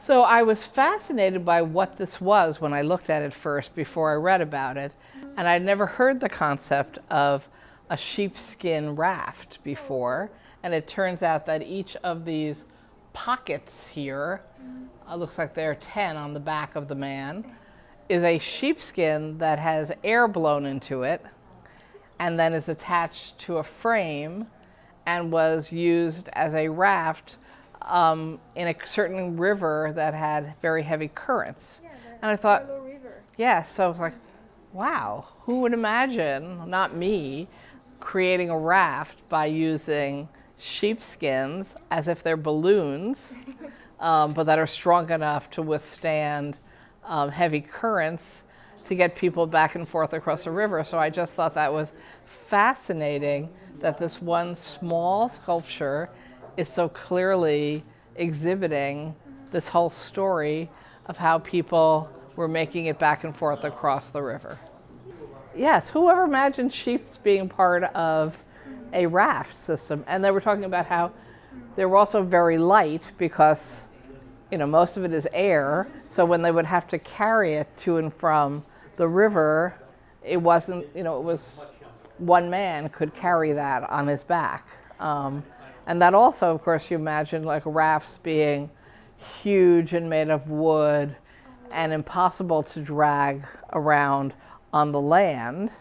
So I was fascinated by what this was when I looked at it first before I read about it. And I'd never heard the concept of a sheepskin raft before. And it turns out that each of these pockets here, looks like there are 10 on the back of the man, is a sheepskin that has air blown into it and then is attached to a frame and was used as a raft in a certain river that had very heavy currents. Yeah, and I thought, river. yeah, so I was like, wow, who would imagine, not me, creating a raft by using sheepskins as if they're balloons, but that are strong enough to withstand heavy currents to get people back and forth across the river. So I just thought that was fascinating that this one small sculpture is so clearly exhibiting this whole story of how people were making it back and forth across the river. Yes, whoever imagined sheep being part of a raft system? And they were talking about how they were also very light because, you know, most of it is air. So when they would have to carry it to and from the river, it wasn't, you know, it was one man could carry that on his back. And that also, of course, you imagine like rafts being huge and made of wood and impossible to drag around on the land.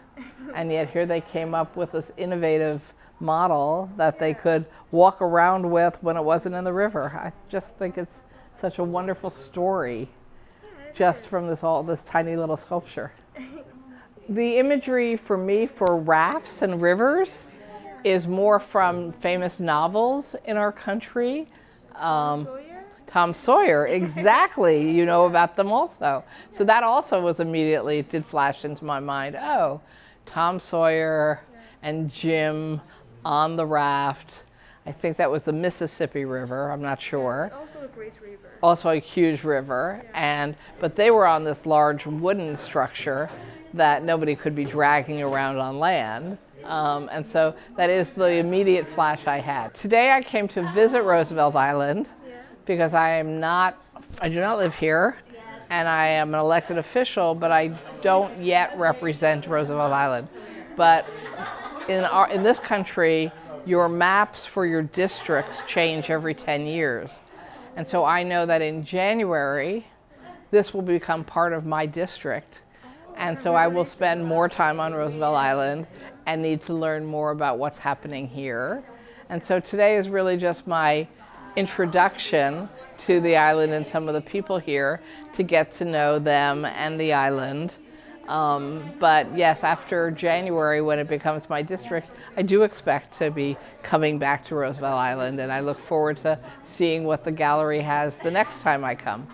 And yet here they came up with this innovative model that they could walk around with when it wasn't in the river. I just think it's such a wonderful story just from this tiny little sculpture. The imagery for me for rafts and rivers is more from famous novels in our country. Tom Sawyer, exactly. You know about them also. So that also was immediately, it did flash into my mind. Oh, Tom Sawyer and Jim on the raft. I think that was the Mississippi River, I'm not sure. Also a great river. Also a huge river. But they were on this large wooden structure that nobody could be dragging around on land. And so that is the immediate flash I had. Today I came to visit Roosevelt Island because I do not live here and I am an elected official, but I don't yet represent Roosevelt Island. But in this country, your maps for your districts change every 10 years. And so I know that in January, this will become part of my district. And so I will spend more time on Roosevelt Island and need to learn more about what's happening here. And so today is really just my introduction to the island and some of the people here to get to know them and the island. But yes, after January, when it becomes my district, I do expect to be coming back to Roosevelt Island, and I look forward to seeing what the gallery has the next time I come.